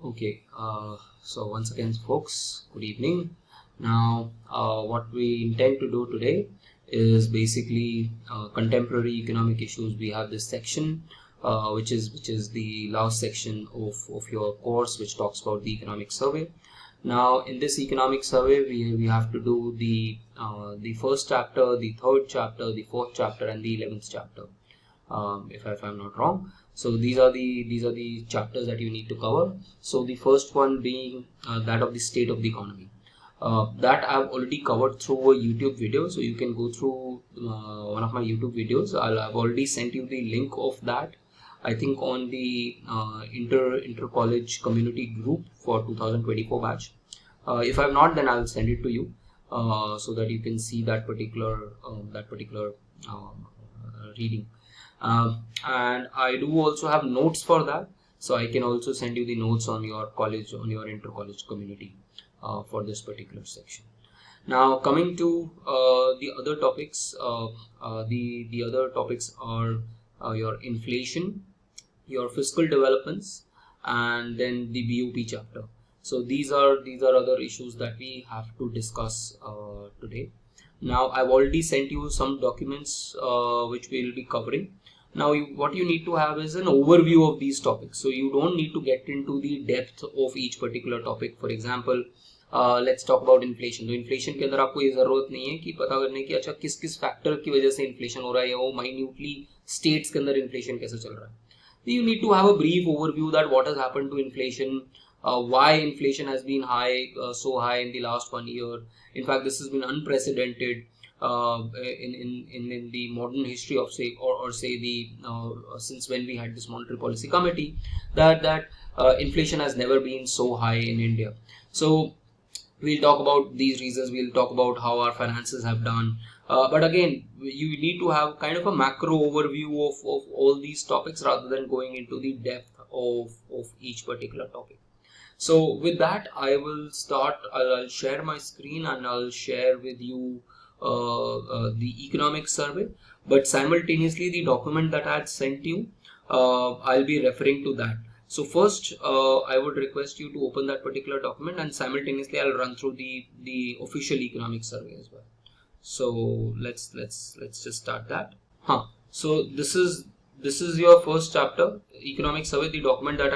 Okay, so once again, folks, good evening. Now, what we intend to do today is basically contemporary economic issues. We have this section, which is the last section of your course, which talks about the economic survey. Now, in this economic survey, we have to do the first chapter, the third chapter, the fourth chapter, and the 11th chapter. If I'm not wrong. So these are the chapters that you need to cover. So the first one being that of the state of the economy. That I've already covered through a YouTube video, so you can go through one of my YouTube videos. I've already sent you the link of that. I think on the inter college community group for 2024 batch. If I've not, then I'll send it to you so that you can see that particular reading. And I do also have notes for that, so I can also send you the notes on your college, on your inter-college community for this particular section. Now, coming to the other topics, the other topics are your inflation, your fiscal developments, and then the BOP chapter. So these are other issues that we have to discuss today. Now, I've already sent you some documents which we'll be covering. Now, what you need to have is an overview of these topics. So you don't need to get into the depth of each particular topic. For example, let's talk about inflation. तो inflation के अंदर आपको ये जरूरत नहीं है कि पता करने की अच्छा किस किस फैक्टर की वजह से इन्फ्लेशन हो रहा है या वो माइन्यूटली स्टेट्स के अंदर इन्फ्लेशन कैसे चल रहा है. You need to have a brief overview that what has happened to inflation, why inflation has been so high in the last 1 year. In fact, this has been unprecedented in the modern history of say or say the since when we had this monetary policy committee, that inflation has never been so high in India. So we'll talk about these reasons. We'll talk about how our finances have done. But again, you need to have kind of a macro overview of all these topics rather than going into the depth of each particular topic. So with that, I will start. I'll share my screen and I'll share with you the economic survey. But simultaneously, the document that I had sent you, I'll be referring to that. So first, I would request you to open that particular document, and simultaneously I'll run through the official economic survey as well. So let's just start that. So this is your first chapter, economic survey. The document that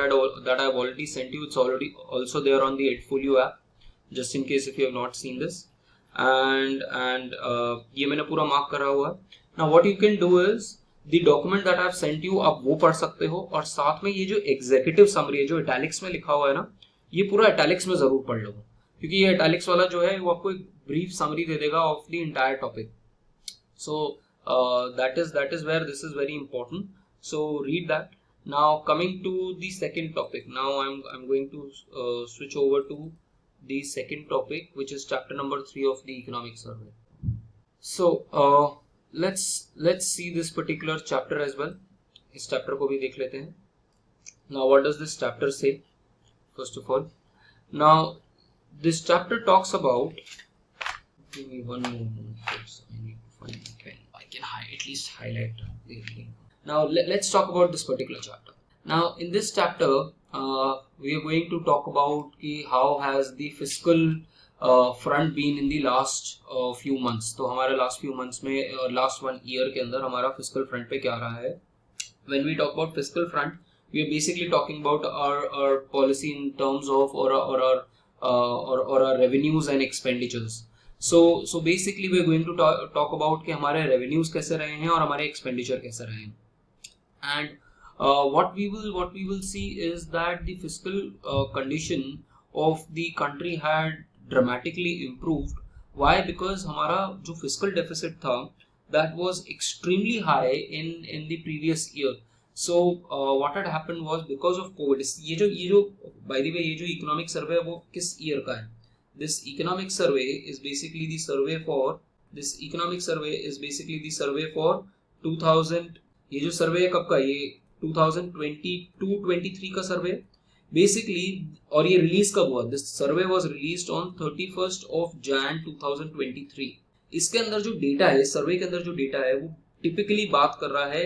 I've already sent you, it's already also there on the Edfolio app, just in case if you have not seen this. And ये मैंने पूरा mark करा हुआ है. Now what you can do is the document that I've sent you, आप वो पढ़ सकते हो, और साथ में ये जो एग्जीक्यूटिव समरी है जो इटैलिक्स में लिखा हुआ है ना, ये पूरा इटैलिक्स में जरूर पढ़ लो, क्योंकि ये इटैलिक्स वाला जो है वो आपको एक ब्रीफ समरी दे देगा of the entire topic. So that is where this is very important. So read that. Now coming to the second topic. Now I'm going to switch over to the second topic, which is chapter number 3 of the economic survey. So let's see this particular chapter as well. इस chapter को भी देख लेते हैं. Now what does this chapter say? First of all, now this chapter talks about, give me one moment folks, I need to find a pen. I can at least highlight the link. Now let's talk about this particular chapter. Now in this chapter we are going to talk about how has the fiscal front been in the last few months. तो हमारे last few months में last 1 year के अंदर हमारा fiscal front पे क्या रहा है. When we talk about fiscal front, we are basically talking about our policy in terms of or our revenues and expenditures. So basically we are going to talk about कि हमारे revenues कैसे रहे हैं और हमारे expenditure कैसे रहे हैं. And what we will see is that the fiscal condition of the country had dramatically improved. Why? Because हमारा जो fiscal deficit था, that was extremely high in the previous year. So what had happened was because of COVID. ये जो by the way ये जो economic survey है वो किस year का है? This economic survey is basically the survey for 2000. ये जो सर्वे है कब का? ये 2022-23 का सर्वे बेसिकली. और ये रिलीज कब हुआ? This survey was released on 31st of Jan 2023. इसके अंदर जो डेटा है, सर्वे के अंदर जो डेटा है वो टिपिकली बात कर रहा है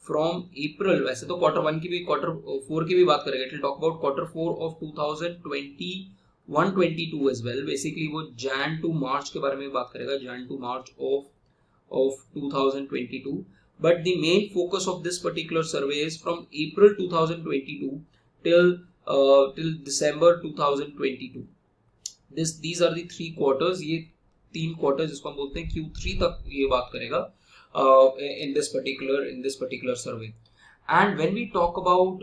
फ्रॉम अप्रैल, वैसे तो क्वार्टर 1 की भी क्वार्टर 4 की भी बात करेंगे, it will talk about quarter 4 of 2021-22 as well. Basically वो जैन टू मार्च के बारे में बात करेगा, Jan to March of 2022. But the main focus of this particular survey is from April 2022 till December 2022. These are the 3 quarters. ये 3 quarters जिसको हम बोलते हैं Q3 तक ये बात करेगा in this particular survey. And when we talk about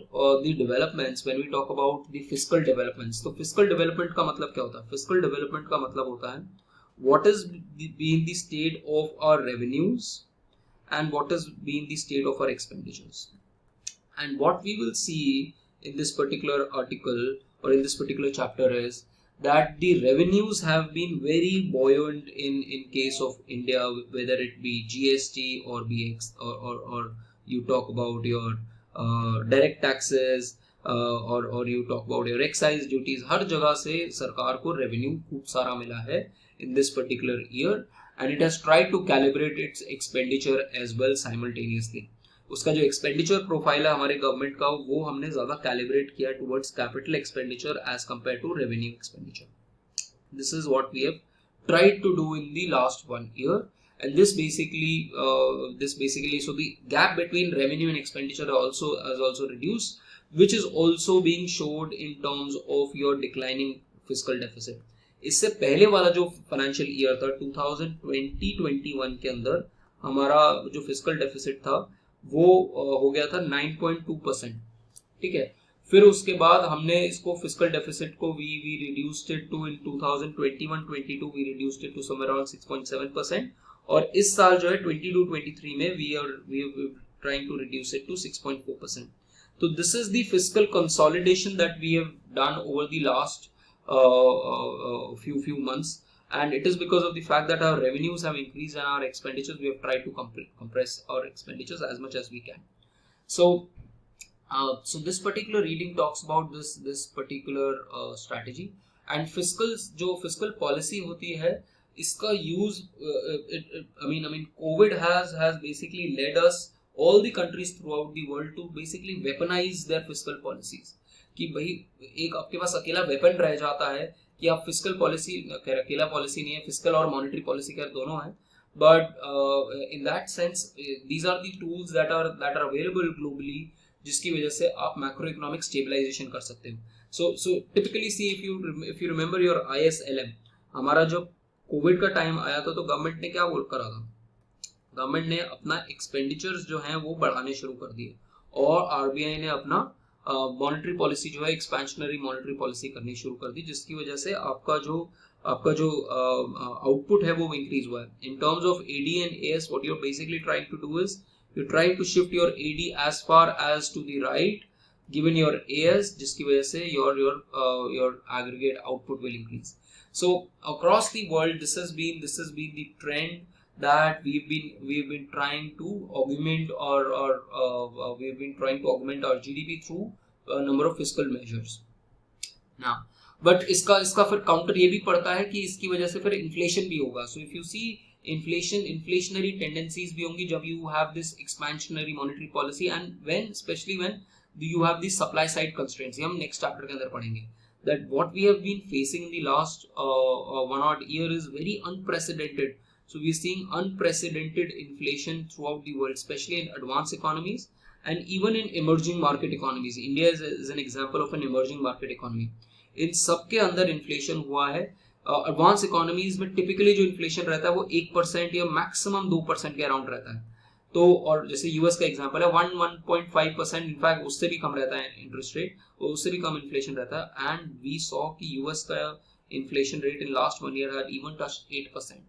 the developments, when we talk about the fiscal developments, तो fiscal development का मतलब क्या होता है? Fiscal development का मतलब होता है what has been the state of our revenues and what has been the state of our expenditures. And what we will see in this particular article or in this particular chapter is that the revenues have been very buoyant in case of India, whether it be GST or BX or you talk about your direct taxes or you talk about your excise duties. हर जगह से सरकार को revenue खूब सारा मिला है in this particular year, and it has tried to calibrate its expenditure as well simultaneously. उसका जो expenditure profile है हमारे government का, वो हमने ज़्यादा calibrate किया towards capital expenditure as compared to revenue expenditure. This is what we have tried to do in the last 1 year, and this basically so the gap between revenue and expenditure has also reduced, which is also being showed in terms of your declining fiscal deficit. इससे पहले वाला जो financial year था 2020-21 के अंदर हमारा जो fiscal deficit था वो हो गया था 9.2%. ठीक है, फिर उसके बाद हमने इसको फिस्कल डेफिसिट को we reduced it to in 2021-22 we reduced it to somewhere around 6.7%, और इस साल जो है 22-23 में we are trying to reduce it to 6.4%. तो this is the fiscal consolidation that we have done over the last few months, and it is because of the fact that our revenues have increased and our expenditures, we have tried to compress our expenditures as much as we can. So this particular reading talks about this particular strategy. And जो fiscal policy होती है इसका use I mean COVID has basically led us, all the countries throughout the world, to basically weaponize their fiscal policies. कि भाई एक आपके पास अकेला weapon रह जाता है कि आप फिस्कल पॉलिसी, अकेला पॉलिसी नहीं है, फिस्कल और मॉनेटरी पॉलिसी का दोनों है, but in that sense these are the tools that are available globally, जिसकी वजह से आप मैक्रो इकोनॉमिक स्टेबलाइजेशन कर सकते हो. So typically see if you remember your ISLM, हमारा जब कोविड का टाइम आया था तो गवर्नमेंट ने क्या करा था, गवर्नमेंट ने अपना एक्सपेंडिचर्स जो हैं वो बढ़ाने शुरू कर दिए, और RBI ने अपना मॉनेटरी पॉलिसी जो है एक्सपेंशनरी मॉनेटरी पॉलिसी करनी शुरू कर दी, जिसकी वजह से आपका जो आउटपुट है वो इंक्रीज हुआ है. In terms of AD and AS, what you are basically trying to do is you trying to shift your AD as far as to the right given your AS, जिसकी वजह से your aggregate output will increase. So across the world this has been the trend that we've been trying to augment we've been trying to augment our GDP through a number of fiscal measures. Now, but इसका फिर counter ये भी पड़ता है कि इसकी वजह से फिर इन्फ्लेशन भी होगा. So if you see inflationary tendencies भी होंगी जब you have this expansionary monetary policy, and especially when you have the supply side constraints. ये हम next chapter के अंदर पढ़ेंगे that what we have been facing in the last 1 odd year is very unprecedented. So we are seeing unprecedented inflation throughout the world, especially in advanced economies and even in emerging market economies. India is an example of an emerging market economy. इन सब के अंदर inflation हुआ है. Advance economies में typically जो inflation रहता है वो 1% या मैक्सिमम 2% के अराउंड रहता है. तो और जैसे यूएस का एग्जांपल है 1.5%, इनफैक्ट उससे भी कम रहता है इंटरेस्ट रेट, और उससे भी कम इन्फ्लेशन रहता है. एंड वी सॉ कि यूएस का inflation rate in last 1 year had even touched 8%.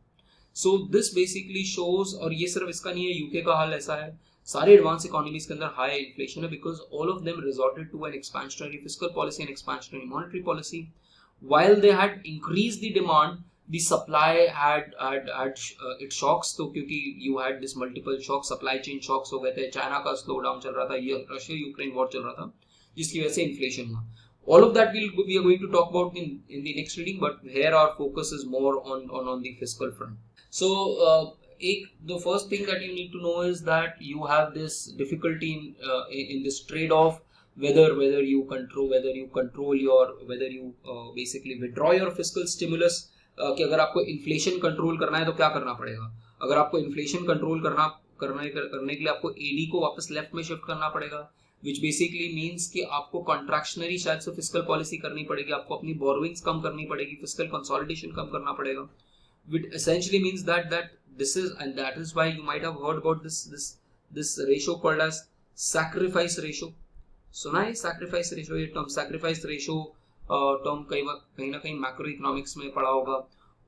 So this basically shows, और ये सिर्फ इसका नहीं है, यूके का हाल ऐसा है, सारे एडवांस इकोनॉमीज के अंदर हाई इन्फ्लेशन है, because all of them resorted to an expansionary fiscal policy and expansionary monetary policy. While they had increased the demand, the supply had it shocks. तो क्योंकि you had this multiple shock, supply chain shocks हो गए थे, China का slow down चल रहा था, ये रशिया यूक्रेन वॉर चल रहा था, जिसकी वजह से इन्फ्लेशन हुआ. All of that we are going to talk about in the next reading, but here our focus is more on the fiscal front. So the first thing that you need to know is that you have this difficulty in this trade off, whether you control your, whether you basically withdraw your fiscal stimulus, कि अगर आपको inflation control करना है तो क्या करना पड़ेगा. अगर आपको इन्फ्लेशन कंट्रोल करने के लिए आपको एडी को वापस लेफ्ट में शिफ्ट करना पड़ेगा, विच बेसिकली मीन्स कि आपको कॉन्ट्रैक्शनरी शायद से फिस्कल पॉलिसी करनी पड़ेगी, आपको अपनी बोरोइंग्स कम करनी पड़ेगी, फिस्कल कंसोलिडेशन कम करना पड़ेगा, which essentially means that this is, and that is why you might have heard about this ratio called as sacrifice ratio. सुना है sacrifice ratio? ये term sacrifice ratio term कहीं ना कहीं मैक्रो इकोनॉमिक्स में पढ़ा होगा,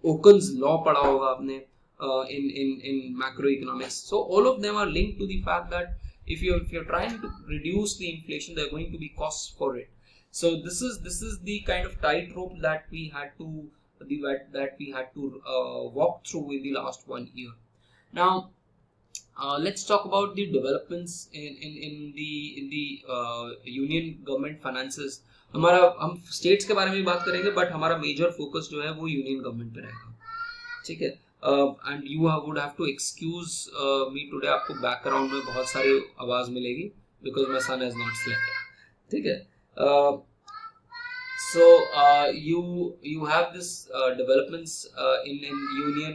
ओकन्स लॉ पढ़ा होगा आपने in macro economics. So all of them are linked to the fact that if you're trying to reduce the inflation, there are going to be costs for it. So this is the kind of tightrope that we had to walk through in the last 1 year. Now let's talk about the developments in the union government finances. हम states के बारे में बात करेंगे, but हमारा major focus जो है वो union government पे रहेगा. ठीक है. And you would have to excuse me today. आपको background में बहुत सारी आवाज मिलेगी because my son has not slept. ठीक है. So you have this developments in union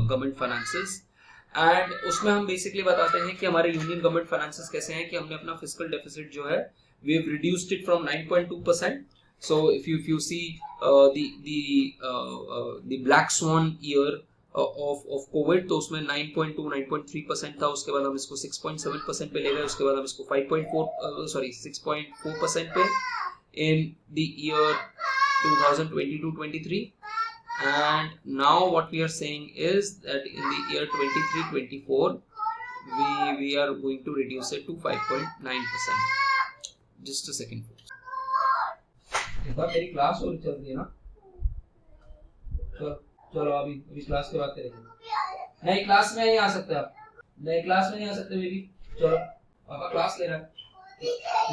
government finances, and उसमें हम basically बताते हैं कि हमारे union government finances कैसे हैं, कि हमने अपना fiscal deficit जो है we have reduced it from 9.2%. So if you see the black swan year of COVID, तो उसमें 9.3% था, उसके बाद हम इसको 6.7% पे ले गए, उसके बाद हम इसको 6.4% पे in the year 2022-23, and now what we are saying is that in the year 23-24 we are going to reduce it to 5.9%. Just a second. मेरी क्लास और चल रही है ना, चलो अभी क्लास के बाद करेंगे. नई क्लास में नहीं आ सकते आप, नई क्लास में नहीं आ सकते बेबी. चलो पापा क्लास ले रहा है,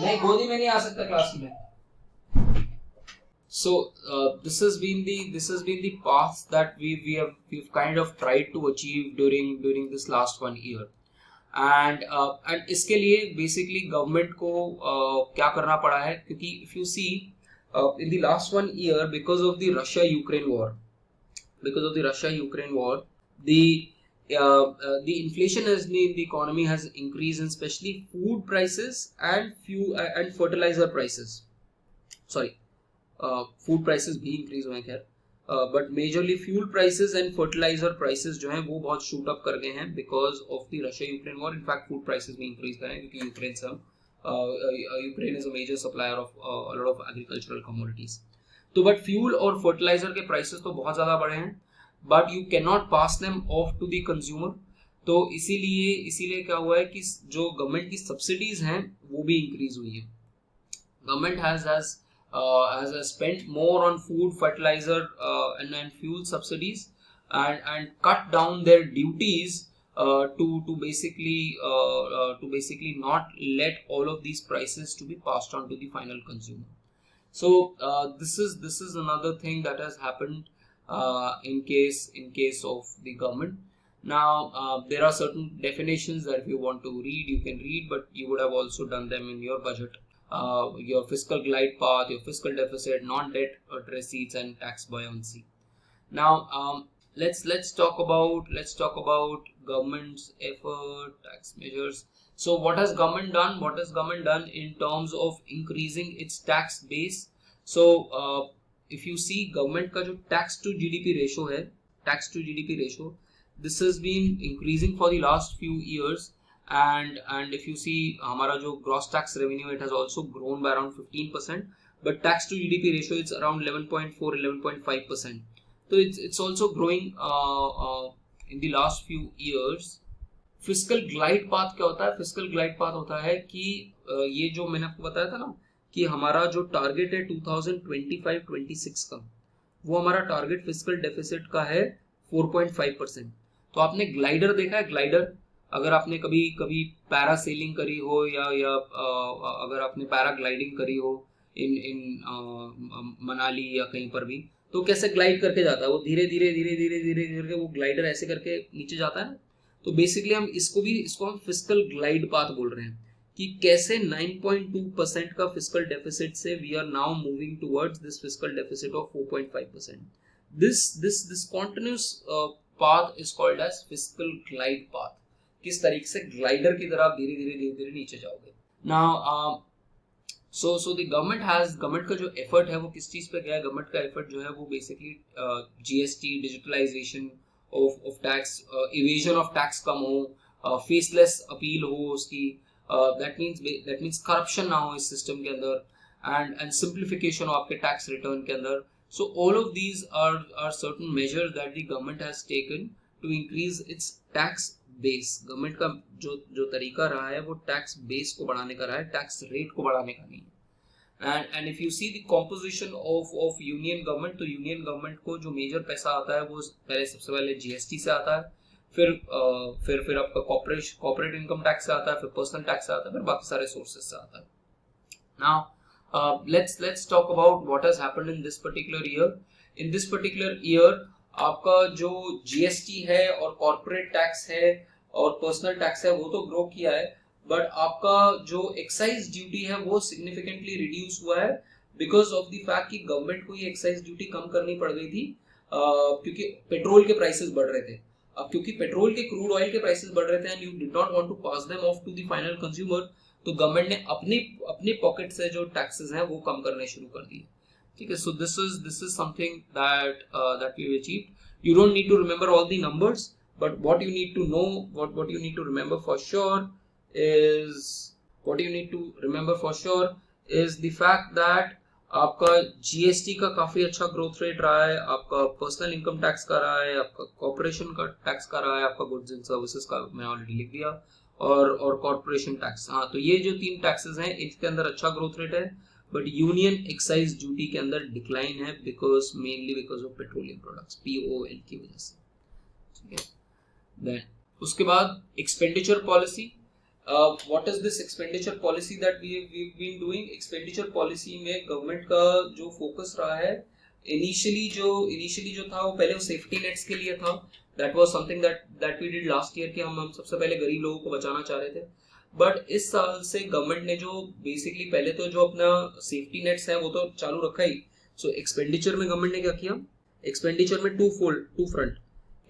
नहीं गोदी में नहीं आ सकता क्लास में. So this has been the path that we've kind of tried to achieve during this last 1 year. And इसके लिए basically government को क्या करना पड़ा है, क्योंकि if you see in the last 1 year, because of the Russia-Ukraine war, the inflation in the economy has increased, and especially food prices and fertilizer prices. Food prices भी increase हुए हैं खैर, but majorly fuel prices and fertilizer prices जो हैं वो बहुत shoot up कर गए हैं because of the Russia-Ukraine war. In fact, food prices भी increase कर रहे हैं क्योंकि Ukraine is a major supplier of a lot of agricultural commodities. तो but fuel और fertilizer के prices तो बहुत ज़्यादा बढ़े हैं, but you cannot pass them off to the consumer. तो इसीलिए क्या हुआ है कि जो गवर्नमेंट की सब्सिडीज हैं वो भी इंक्रीज हुई है. Government has spent more on food, fertilizer and fuel subsidies, and cut down their duties to basically not let all of these prices to be passed on to the final consumer. So this is another thing that has happened in case of the government. Now there are certain definitions that if you want to read, you can read, but you would have also done them in your budget. Your fiscal glide path, your fiscal deficit, non-debt receipts, and tax buoyancy. Now let's talk about government's effort, tax measures. So what has government done? What has government done in terms of increasing its tax base? So if you see government का जो tax to GDP ratio है, this has been increasing for the last few years. And if you see हमारा जो gross tax revenue, it has also grown by around 15%, but tax to GDP ratio it's around 11.5%. So it's also growing in the last few years. Fiscal glide path क्या होता है? Fiscal glide path होता है कि ये जो मैंने आपको बताया था ना कि हमारा जो टारगेट है 2025-26 का, वो हमारा टारगेट फिस्कल डेफिसिट का है 4.5%. तो आपने ग्लाइडर देखा है? ग्लाइडर, अगर आपने कभी पैरासेलिंग करी हो या अगर आपने पैराग्लाइडिंग करी हो इन मनाली या कहीं पर भी, तो कैसे ग्लाइड करके जाता है, वो धीरे धीरे धीरे धीरे धीरे करके वो ग्लाइडर ऐसे करके नीचे जाता है। तो बेसिकली हम इसको हम फिस्कल ग्लाइड पाथ बोल रहे हैं कि कैसे 9.2% का फिस्कल डेफिसिट से we are now moving towards this fiscal deficit of 4.5%। This continuous path is called as fiscal glide path. किस तरीके से ग्लाइडर की तरह धीरे धीरे धीरे धीरे नीचे जाओगे। नाउ सो द गवर्नमेंट का जो एफर्ट है वो किस चीज पे गया है। गवर्नमेंट का एफर्ट जो है वो basically GST, digitalisation of tax, evasion of tax कम हो, फेसलेस अपील हो उसकी, दैट मींस करप्शन ना हो इस सिस्टम के अंदर, एंड सिंप्लीफिकेशन हो आपके टैक्स रिटर्न के अंदर। So all of these are certain measures that the government has taken to increase its tax base. Government का जो तरीका रहा है वो टैक्स बेस को बढ़ाने का रहा है, टैक्स रेट को बढ़ाने का नहीं है। And if you see the composition of union government, तो यूनियन गवर्नमेंट को जो मेजर पैसा आता है वो सबसे पहले जीएसटी से आता है, फिर आपका कॉर्पोरेट इनकम टैक्स से आता है, फिर पर्सनल टैक्स से आता है, फिर बाकी सारे सोर्सेस से आता है। Now let's talk about what has happened in this particular year. In this particular year आपका जो जीएसटी है और कॉर्पोरेट टैक्स है और पर्सनल टैक्स है वो तो ग्रो किया है, बट आपका जो एक्साइज ड्यूटी है वो सिग्निफिकेंटली रिड्यूस हुआ है बिकॉज ऑफ द फैक्ट कि गवर्नमेंट को ये एक्साइज ड्यूटी कम करनी पड़ गई थी क्योंकि पेट्रोल के प्राइसेस बढ़ रहे थे। अब क्योंकि पेट्रोल के, क्रूड ऑयल के प्राइसेस बढ़ रहे थे and you did not want to pass them off to the final consumer, तो गवर्नमेंट ने अपने पॉकेट से जो टैक्सेस हैं वो कम करने शुरू कर दिए। ठीक है, so this is something that we achieved. You don't need to remember all the numbers, but what you need to know, what you need to remember for sure is the fact that आपका GST का काफी अच्छा growth rate रहा है, आपका personal income tax का रहा है, आपका कॉर्पोरेशन का टैक्स का रहा है, आपका गुड्स एंड सर्विसेज का मैं ऑलरेडी लिख दिया, और कॉर्पोरेशन टैक्स। हाँ, तो ये जो 3 टैक्सेस हैं इसके अंदर अच्छा ग्रोथ रेट है, बट यूनियन एक्साइज ड्यूटी के अंदर डिक्लाइन है mainly because of petroleum products, POL की वजह से। ठीक है, Then, उसके बाद expenditure policy. What is this expenditure policy that we've been doing? Expenditure policy में गवर्नमेंट का जो फोकस रहा है, इनिशियली जो था वो पहले सेफ्टी नेट्स के लिए था। That was something that we did last year कि हम सबसे पहले गरीब लोगों को बचाना चाह रहे थे। बट इस साल से गवर्नमेंट ने जो बेसिकली पहले तो जो अपना सेफ्टी नेट्स है वो तो चालू रखा ही। सो एक्सपेंडिचर में गवर्नमेंट ने क्या किया, एक्सपेंडिचर में टू फ्रंट,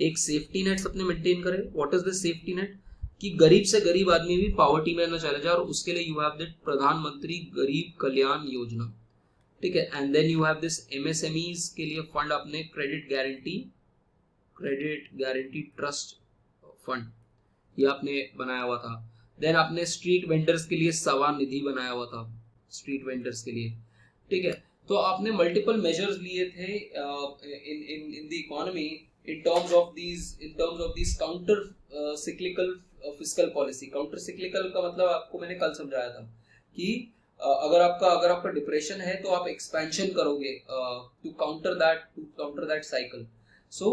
एक सेफ्टी नेट्स अपने मेंटेन करे। What is the safety net? कि गरीब से गरीब आदमी भी पॉवर्टी में ना चले जाए, और उसके लिए यू हैव दैट प्रधानमंत्री गरीब कल्याण योजना। ठीक है, and then you have this MSMEs के लिए फंड, अपने क्रेडिट गारंटी ट्रस्ट फंड, ये आपने बनाया हुआ था। देन आपने स्ट्रीट वेंडर्स के लिए सवा निधि बनाया हुआ था, स्ट्रीट वेंडर्स के लिए। ठीक है, तो आपने मल्टीपल मेजर्स लिए थे in the economy in terms of these counter cyclical fiscal policy। counter cyclical का मतलब आपको मैंने कल समझाया था कि अगर आपका डिप्रेशन है तो आप एक्सपेंशन करोगे to counter that cycle. So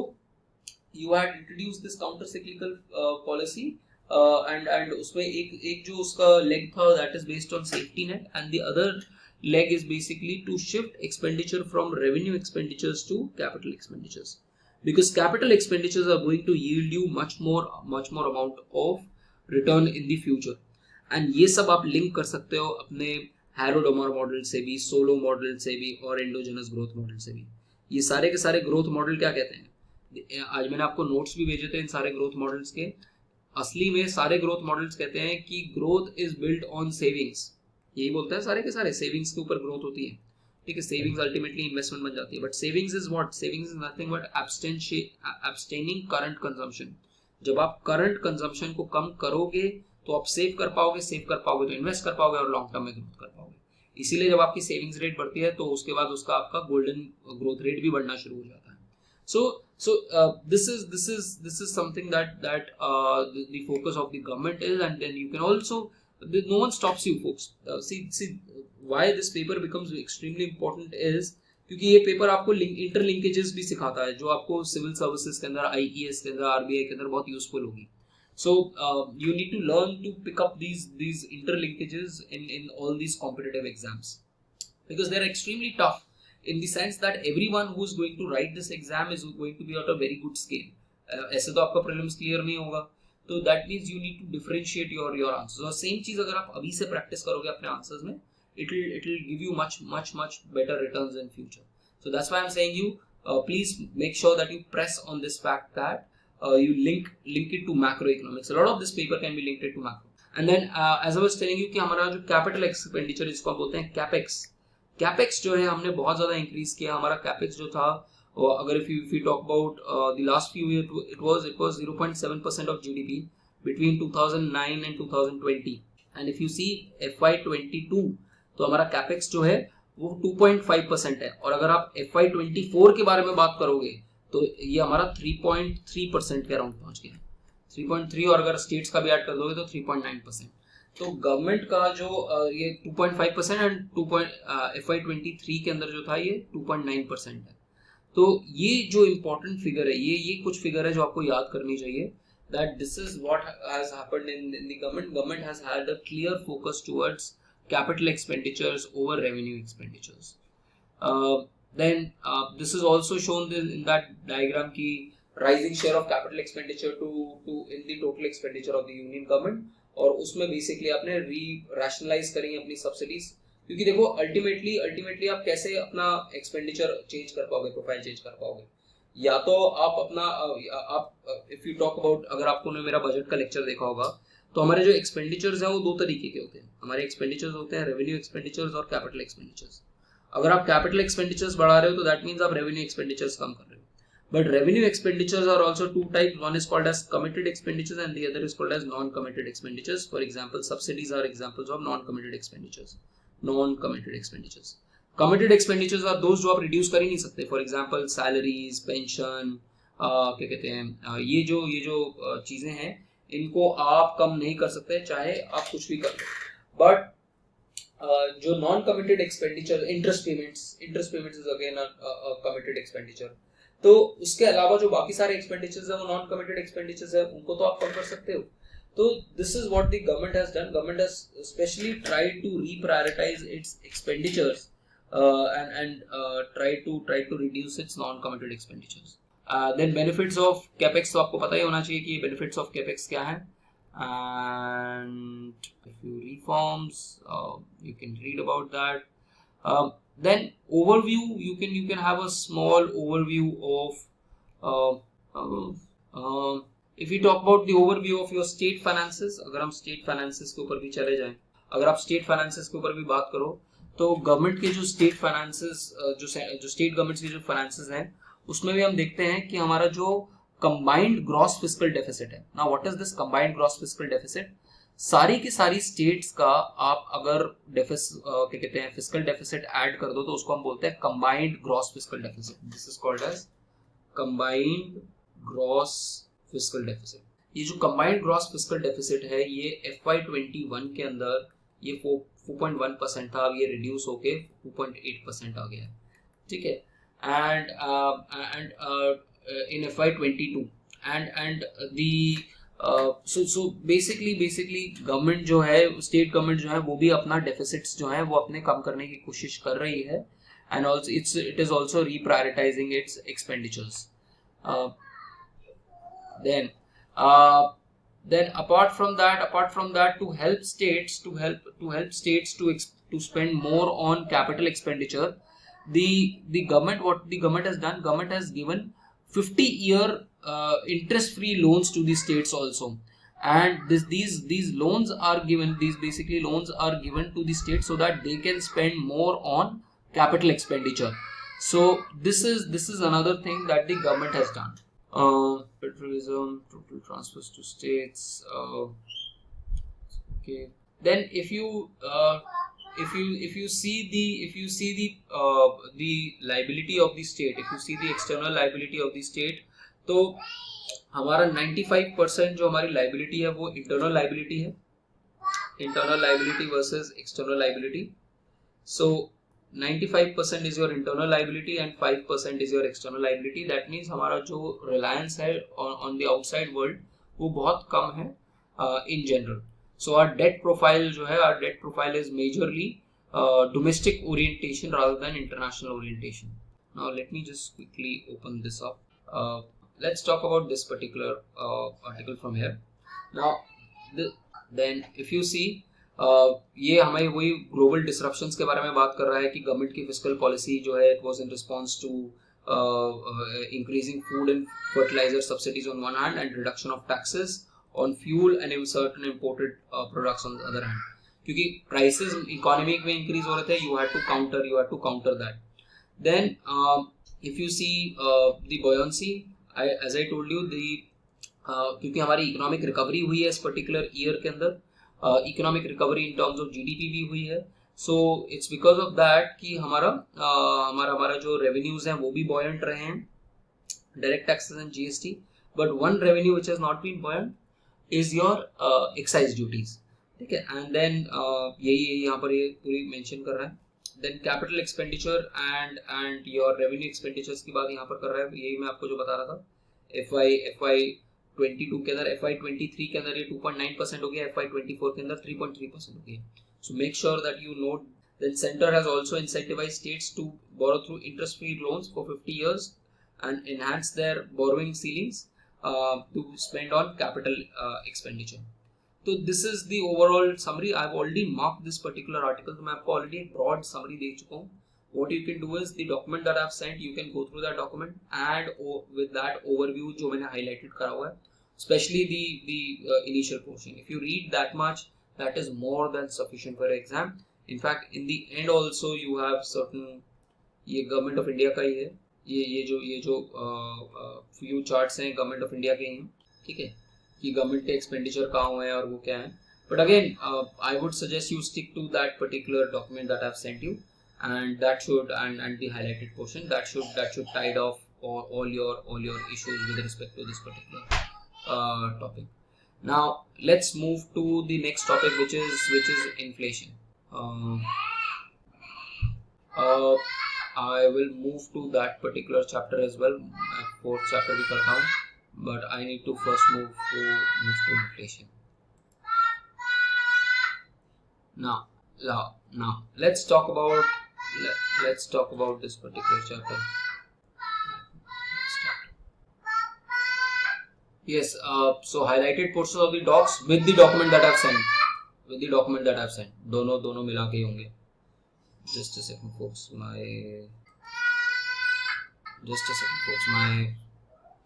you had introduce this counter cyclical policy and उसमें एक जो उसका लेग था that is based on safety net, and the other leg is basically to shift expenditure from revenue expenditures to capital expenditures, because capital expenditures are going to yield you much more amount of return in the future। and ये सब आप link कर सकते हो अपने हैरोडोमर model से भी, Solow model से भी, और एंडोजेनस ग्रोथ मॉडल से भी। ये सारे के सारे ग्रोथ मॉडल क्या कहते हैं, आज मैंने आपको नोट्स भी भेजे थे इन सारे ग्रोथ मॉडल्स के। असली में सारे ग्रोथ मॉडल्स कहते हैं कि growth is build on savings, यही बोलता है सारे के सारे, सेविंग्स के ऊपर ग्रोथ होती है। ठीक है, सेविंग्स अल्टीमेटली इन्वेस्टमेंट बन जाती है, but savings is what? Savings is nothing but abstaining current consumption. जब आप करंट कंजम्पशन को कम करोगे तो आप सेव कर पाओगे तो इन्वेस्ट कर पाओगे और लॉन्ग टर्म में ग्रोथ कर पाओगे। इसीलिए जब आपकी सेविंग्स रेट बढ़ती है तो उसके बाद उसका आपका गोल्डन ग्रोथ रेट भी बढ़ना शुरू हो जाता है। So this is something that the focus of the government is, and then you can also, no one stops you folks। see why this paper becomes extremely important is क्योंकि ये paper आपको interlinkages भी सिखाता है जो आपको civil services के अंदर, IES के अंदर, RBI के अंदर बहुत यूजफुल होगी। so you need to learn to pick up these interlinkages in all these competitive exams, because they're extremely tough in the sense that everyone who is going to write this exam is going to be at a very good scale. ऐसे तो आपका prelims clear नहीं होगा, तो that means you need to differentiate your answers. और same चीज अगर आप अभी से practice करोगे अपने answers में, it will give you much better returns in future. So that's why I'm saying you please make sure that you press on this fact that you link it to macroeconomics. A lot of this paper can be linked to macro. And then as I was telling you कि हमारा जो capital expenditure जिसको हम बोलते हैं capex जो है हमने बहुत ज़्यादा increase किया. हमारा capex जो था, अगर if you talk about the last few years, it was 0.7% of GDP between 2009 and 2020. And if you see FY22 तो हमारा capex जो है वो 2.5% है. और अगर आप FY24 के बारे में बात करोगे तो ये हमारा 3.3% के अराउंड पहुंच गया. 3.3 और अगर स्टेट्स का भी ऐड कर दोगे तो 3.9%. तो गवर्नमेंट का जो ये 2.5% एंड FY23 के अंदर जो था ये 2.9% है. तो ये जो इम्पोर्टेंट फिगर है, ये कुछ फिगर है जो आपको याद करनी चाहिए. That this is what has happened in the government. Government has had a clear focus towards capital expenditures over revenue expenditures. Then this is also shown in that diagram की rising share of capital expenditure to in the total expenditure of the union government. और उसमें basically आपने rationalize करेंगे अपनी subsidies, क्योंकि देखो ultimately आप कैसे अपना expenditure change कर पाओगे, profile change कर पाओगे. या तो आप अपना आप if you talk about, अगर आपको ने मेरा बजट का लेक्चर देखा होगा तो हमारे जो एक्सपेंडिचर्स हैं वो दो तरीके के होते हैं. हमारे एक्सपेंडिचर्स होते हैं रेवेन्यू एक्सपेंडिचर्स और कैपिटल एक्सपेंडिचर्स. अगर आप कैपिटल एक्सपेंडिचर्स बढ़ा रहे हो तो दैट मींस आप रेवेन्यू एक्सपेंडिचर्स कम कर रहे हो. But revenue expenditures are also two types. One is called as committed expenditures and the other is called as non committed expenditures. For example subsidies are examples of non committed expenditures. Committed expenditures are those जो आप reduce कर ही नहीं सकते. For example salaries, pension, क्या कहते हैं, ये जो चीजें हैं इनको आप कम नहीं कर सकते चाहे आप कुछ भी कर लो. बट जो non committed expenditure, interest payments is again committed expenditure. तो उसके अलावा जो बाकी सारे एक्सपेंडिचर्स है वो नॉन कमिटेड एक्सपेंडिचर्स है, उनको तो आप कम कर सकते हो. तो this is what the government has done. Government has specially tried to reprioritise its expenditures and try to reduce its non committed expenditures. Then benefits of capex, तो आपको पता ही होना चाहिए कि benefits of capex क्या है. And a few reforms, you can read about that. Then overview, you can have a small overview of if we talk about the overview of your state finances. अगर हम state finances के ऊपर भी चले जाएं, अगर आप state finances के ऊपर भी बात करो तो गवर्नमेंट के जो स्टेट फाइनेंसेस, जो स्टेट गवर्नमेंट्स के जो फाइनेंसेस हैं उसमें भी हम देखते हैं कि हमारा जो कंबाइंड ग्रॉस फिस्कल डेफिसिट है. Now what is this combined gross fiscal deficit? सारी की सारी स्टेट्स का आप अगर क्या कहते हैं फिस्कल डेफिसिट ऐड कर दो तो उसको हम बोलते हैं combined gross fiscal deficit. This is called as combined gross fiscal deficit. ये जो कंबाइंड ग्रॉस फिस्कल डेफिसिट है ये FY21 के अंदर ये 4.1% था, अब ये रिड्यूस होके 2.8% आ गया है. ठीक है. And in FY22 and the so basically government जो है, स्टेट गवर्नमेंट जो है वो भी अपना डेफिसिट्स जो है वो अपने कम करने की कोशिश कर रही है. And also it is also reprioritising its expenditures. Then apart from that to help states to spend more on capital expenditure, the government has done, government has given 50-year interest free loans to the states also. And these loans are given, loans are given to the states so that they can spend more on capital expenditure. So this is another thing that the government has done. Federalism, total transfers to states. Okay. Then if you see the liability of the state, if you see the external liability of the state, तो हमारा 95% जो हमारी liability है वो internal liability है. Internal liability versus external liability. So 95% is your internal liability and 5% is your external liability. That means हमारा जो reliance है on the outside world वो बहुत कम है in general. So our debt profile जो है, our debt profile is majorly domestic orientation rather than international orientation. Now let me just quickly open this up. Let's talk about this particular article from here. Now then if you see ये हमारी वही global disruptions के बारे में बात कर रहा है कि गवर्नमेंट की फिस्कल पॉलिसी जो है it was in response to increasing food and fertilizer subsidies on one hand and reduction of taxes on fuel and certain imported products on the other hand. क्योंकि prices economy में increase हो रहे थे, you had to counter that. Then if you see the buoyancy, as I told you, क्योंकि हमारी economic recovery हुई है इस पर्टिकुलर ईयर के अंदर, economic recovery in terms of GDP भी हुई है. So it's because of that कि हमारा जो रेवेन्यूज हैं वो भी बॉयंट रहे हैं, direct taxes and GST. But one revenue which has not been buoyant is your excise duties. ठीक है, एंड देन यही यहाँ पर ये पूरी मेंशन कर रहा है. Then capital expenditure and your revenue expenditures की बात यहाँ पर कर रहा है. यही मैं आपको जो बता रहा था, FY 22 के अंदर, FY 23 के अंदर ये 2.9% हो गया, FY 24 के अंदर 3.3% हो गया. So make sure that you note that center has also incentivized states to borrow through interest-free loans for 50 years and enhance their borrowing ceilings to spend on capital expenditure. So this is the overall summary. I've already marked this particular article, तो मैं आपको already एक broad summary दे चुका हूँ. What you can do is the document that I've sent, you can go through that document and with that overview जो मैंने highlighted करा हुआ है, especially the initial portion. If you read that much, that is more than sufficient for exam. In fact, in the end also you have certain, ये government of India का ही है, ये जो few charts हैं government of India के ही हैं. ठीक है, कि गवर्नमेंट के एक्सपेंडिचर कहाँ हुए हैं और वो क्या है. But again, I would suggest you stick to that particular document that I've sent you, and that should and the highlighted portion that should tide off all your issues with respect to this particular topic. Now let's move to the next topic, which is inflation. I will move to that particular chapter as well. Fourth chapter भी करता हूँ, but I need to first move to inflation. Now let's talk about this particular chapter. Yes, so highlighted portions of the docs with the document that I've sent. दोनों मिला के ही होंगे. Just a second, folks. My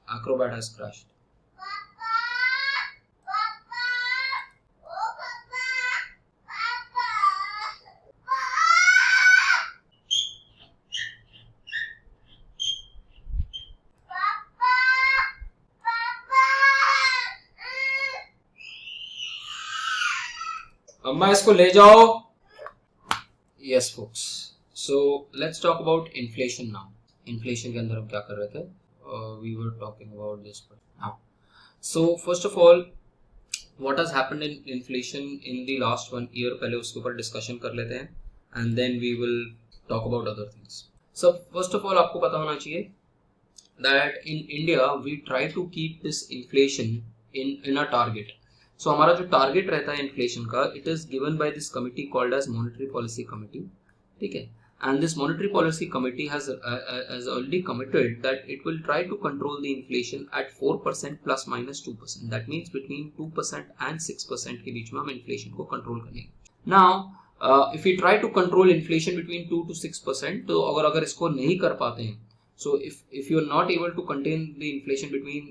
Acrobat has crashed. अम्मा इसको ले जाओ. Yes folks, so let's talk about inflation now. Inflation के अंदर हम क्या कर रहे थे? We were talking about this now. So first of all, what has happened in inflation in the last 1 year, पहले उसके ऊपर discussion कर लेते हैं, and then we will talk about other things. So first of all आपको पता होना चाहिए that in India we try to keep this inflation in a target. So हमारा जो टारगेट रहता है इन्फ्लेशन का, it is given by this committee called as monetary policy committee. ठीक है, and this monetary policy committee has already committed that it will try to control the inflation at 4% plus minus 2%. That means between 2% and 6% के बीच में हम inflation को control करेंगे. Now if you try to control inflation between 2 to 6%, तो अगर इसको नहीं कर पाते हैं, so if you are not able to contain the inflation between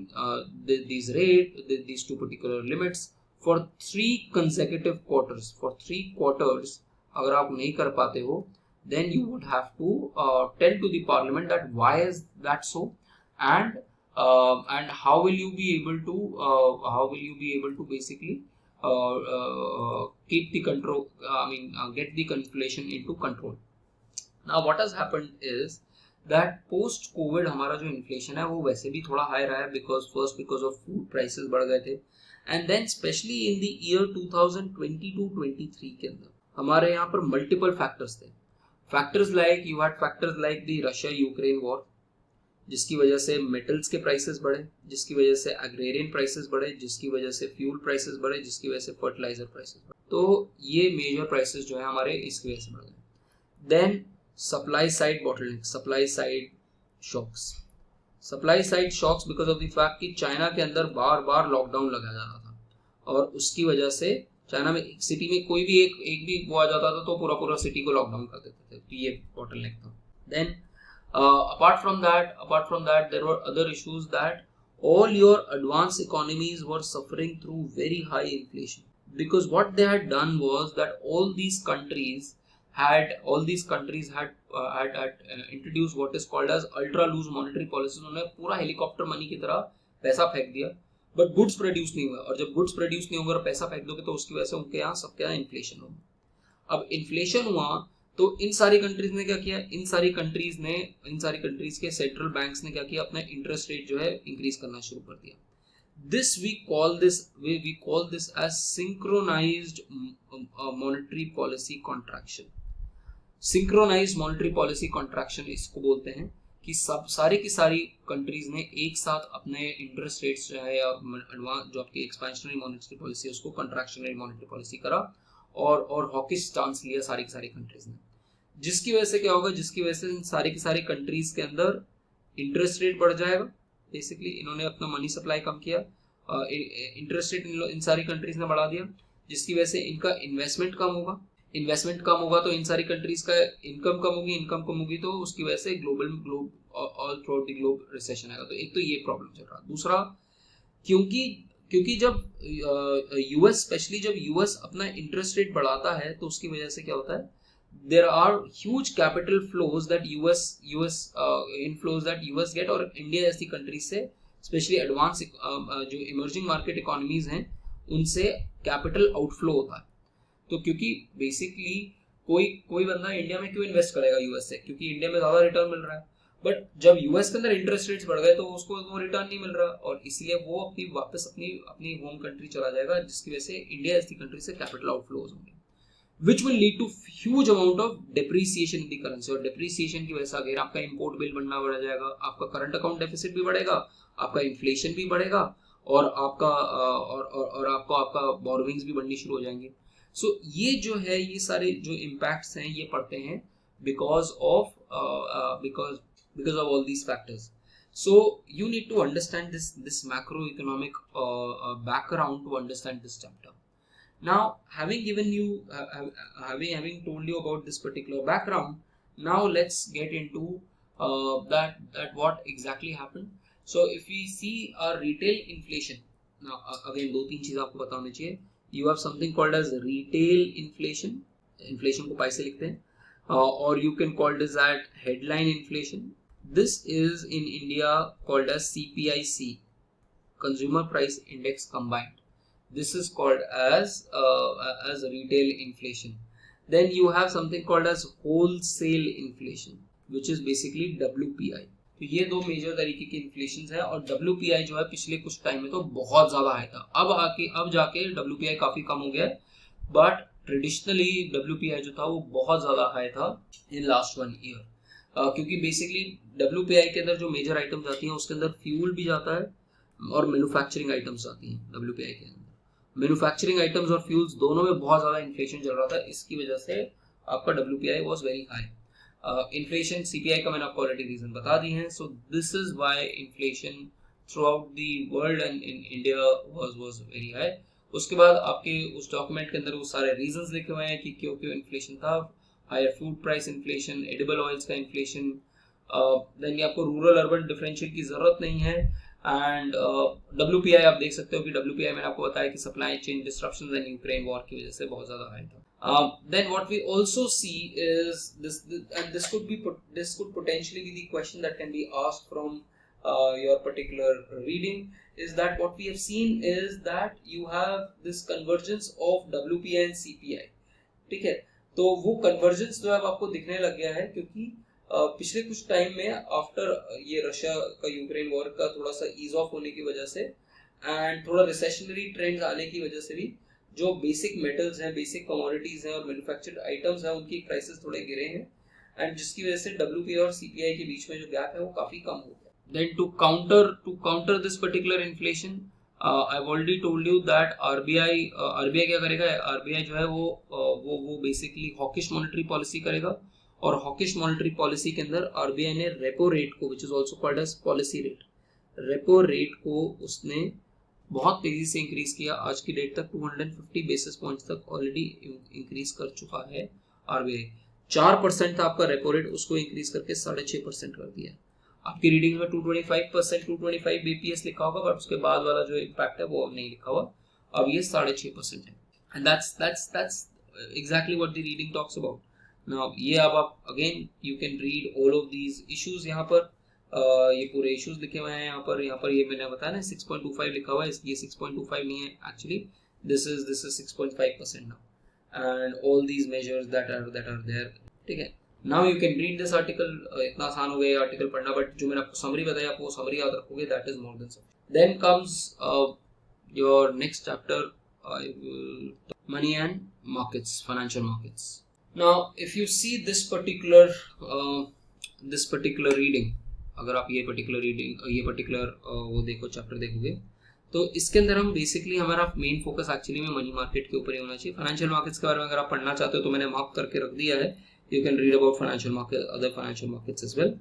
these two particular limits for 3 consecutive quarters, अगर आप नहीं कर पाते हो, then you would have to tell to the parliament that why is that so, and how will you be able to basically keep the control, get the inflation into control. Now what has happened is that post COVID हमारा जो inflation है वो वैसे भी थोड़ा high रहा है, because of food prices बढ़ गए थे, and then specially in the year 2022-23 के अंदर हमारे यहाँ पर मल्टीपल फैक्टर्स थे. Factors like the Russia Ukraine war, जिसकी वजह से मेटल्स के प्राइसेस बढ़े, जिसकी वजह से एग्रेरियन प्राइसेस बढ़े, जिसकी वजह से फ्यूल प्राइसेस बढ़े, जिसकी वजह से फर्टिलाइजर प्राइसेस बढ़े. तो ये मेजर प्राइसेस जो है हमारे इसकी वजह से बढ़ गए. Then supply side bottleneck, supply side shocks, supply side shocks because of the fact कि चाइना के अंदर बार बार लॉकडाउन लगाया जा रहा था और उसकी वजह से चाइना में सिटी में कोई भी एक भी वो आ जाता था तो पूरा पूरा सिटी को लॉकडाउन कर देते थे, तो ये बॉटलनेक था. Then apart from that there were other issues that all your advanced economies were suffering through very high inflation, because what they had done was that all these countries had introduced what is called as ultra loose monetary policy. उन्होंने पूरा helicopter money की तरह पैसा फेंक दिया, but goods produce नहीं हुआ, और जब गुड्स प्रोड्यूस नहीं होगा और पैसा फेंक दोगे तो उसकी वजह से उनके यहाँ सबके यहाँ इन्फ्लेशन होगा. अब इन्फ्लेशन हुआ तो इन सारी कंट्रीज ने क्या किया, इन सारी कंट्रीज के सेंट्रल बैंक्स ने क्या किया, अपना इंटरेस्ट रेट जो है इंक्रीज करना शुरू कर दिया. This we call this as synchronized monetary policy contraction. Synchronized monetary policy contraction इसको बोलते हैं कि सारी की सारी कंट्रीज ने एक साथ अपने इंटरेस्ट रेट्स जो है या एडवांस जो आपकी एक्सपेंशनरी मॉनेटरी पॉलिसी है उसको कंट्रैक्शनरी मॉनेटरी पॉलिसी करा और हॉकिश स्टांस लिया सारी की सारी कंट्रीज ने. जिसकी वजह से क्या होगा, जिसकी वजह से सारी की सारी कंट्रीज के अंदर इंटरेस्ट रेट बढ़ जाएगा. बेसिकली इन्होंने अपना मनी सप्लाई कम किया, इंटरेस्ट रेट इन सारी कंट्रीज ने बढ़ा दिया, जिसकी वजह से इनका इन्वेस्टमेंट कम होगा तो इन सारी कंट्रीज का इनकम कम होगी तो उसकी वजह से globe all through out the globe recession आएगा. तो एक तो ये प्रॉब्लम चल रहा है. दूसरा, क्योंकि जब यूएस अपना इंटरेस्ट रेट बढ़ाता है तो उसकी वजह से क्या होता है, there are huge capital flows that US get, और इंडिया जैसी कंट्रीज से स्पेशली एडवांस जो इमर्जिंग मार्केट इकोनॉमीज हैं उनसे कैपिटल आउटफ्लो होता है. तो क्योंकि बेसिकली कोई बंदा इंडिया में क्यों इन्वेस्ट करेगा यूएस से, क्योंकि इंडिया में ज्यादा रिटर्न मिल रहा है. बट जब यूएस के अंदर इंटरेस्ट रेट्स बढ़ गए तो उसको वो रिटर्न नहीं मिल रहा और इसलिए वो वापस अपनी होम कंट्री चला जाएगा, जिसकी वजह से इंडिया जैसी कंट्री से कैपिटल आउटफ्लोज होंगे, which will lead to huge amount of depreciation in the currency. और depreciation की वजह से अगर आपका इंपोर्ट बिल बढ़ना बढ़ जाएगा, आपका करंट अकाउंट डेफिसिट भी बढ़ेगा, आपका इन्फ्लेशन भी बढ़ेगा और आपका बोरोविंग्स भी बढ़नी शुरू हो जाएंगे. सो ये जो है, ये सारे जो इम्पैक्ट्स हैं ये पड़ते हैं because of all these factors. So you need to understand this macroeconomic background to understand this chapter. Now, having told you about this particular background, now let's get into that what exactly happened. So if we see our retail inflation, now again दो तीन चीज आपको पता होनी चाहिए. You have something called as retail inflation. Inflation को पाई से लिखते हैं, or you can call this as headline inflation. This is in India called as CPIC, Consumer Price Index combined. This is called as retail inflation. Then you have something called as wholesale inflation, which is basically WPI. तो ये दो major तरीके की inflation है और WPI जो है पिछले कुछ टाइम में तो बहुत ज्यादा हाई था. अब जाके WPI काफी कम हो गया है, बट ट्रेडिशनली WPI जो था वो बहुत ज्यादा हाई था इन लास्ट 1 ईयर. क्योंकि बेसिकली WPI के अंदर जो मेजर आइटम्स आती हैं उसके अंदर फ्यूल भी जाता है और मैन्युफैक्चरिंग आइटम्स आती हैं. WPI के अंदर मैन्युफैक्चरिंग आइटम्स और फ्यूल्स दोनों में बहुत ज्यादा इन्फ्लेशन चल रहा था, इसकी वजह से आपका WPI was very high. Inflation CPI का मैंने आपको ऑलरेडी रीजन बता दी है. So this is why inflation through out the world and in India was very high. उसके बाद आपके उस डॉक्यूमेंट के अंदर वो सारे रीजंस लिखे हुए हैं कि क्यों इन्फ्लेशन था. Higher food price inflation, edible oils का इन्फ्लेशन, देन ये आपको रूरल अर्बन डिफरेंशियल की जरूरत नहीं है. एंड WPI आप देख सकते हो कि WPI मैंने आपको बताया कि supply chain disruptions and Ukraine war की वजह से बहुत ज्यादा हाई था. Then what we also see is this could potentially be the question that can be asked from your particular reading, is that what we have seen is that you have this convergence of WPI and CPI. ठीक है, तो वो convergence जो है आपको दिखने लग गया है क्योंकि पिछले कुछ टाइम में आफ्टर ये रशिया का यूक्रेन वॉर का थोड़ा सा ईज ऑफ होने की वजह से एंड थोड़ा रिसेशनरी ट्रेंड्स आने की वजह से भी जो बेसिक मेटल्स हैं, बेसिक कमोडिटीज हैं और मैन्युफैक्चर्ड आइटम्स हैं उनकी प्राइसेस थोड़े गिरे हैं एंड जिसकी वजह से WPI और CPI के बीच में जो गैप है वो काफी कम हो गया. Then to counter this particular inflation, I have already told you that RBI क्या करेगा. RBI जो है वो बेसिकली हॉकिश मॉनेटरी पॉलिसी करेगा और हॉकिश मॉनेटरी पॉलिसी के अंदर आरबीआई ने रेपो रेट को, which is also called as policy rate, repo rate को उसने बहुत तेजी से इंक्रीज किया। आज की डेट तक 250 बेसिस पॉइंट्स तक ऑलरेडी इंक्रीज कर चुका है आरबीआई। 4% था आपका रेपो रेट, उसको इंक्रीज करके 6.5% कर दिया। आपकी रीडिंग में 225%, 225 बीपीएस लिखा होगा, बट उसके बाद वाला जो इम्पैक्ट है वो अब नहीं लिखा हुआ, अब ये 6.5% है। And that's exactly what the reading talks about. Now ये अब आप again you can read all of these issues, यहाँ पर ये पूरे इश्यूज लिखे हुए हैं। यहाँ पर ये मैंने बताया ना 6.25 लिखा हुआ है, ये 6.25 नहीं है actually, this is 6.5% now, and all these measures that are there. ठीक है, now you can read this article. इतना आसान हो गया आर्टिकल पढ़ना, बट जो मैंने आपको समरी बताया आप वो समरी याद रखोगे, that is more than sufficient. Then comes your next chapter, money and markets, financial markets. Now if you see this particular reading, अगर आप ये particular वो देखो चैप्टर देखोगे, तो इसके अंदर हम बेसिकली हमारा मेन फोकस एक्चुअली में मनी मार्केट के ऊपर ही होना चाहिए। फाइनेंशियल मार्केट्स के बारे में अगर आप पढ़ना चाहते हो तो मैंने मार्क करके रख दिया है, you can read about financial market, other financial markets as well,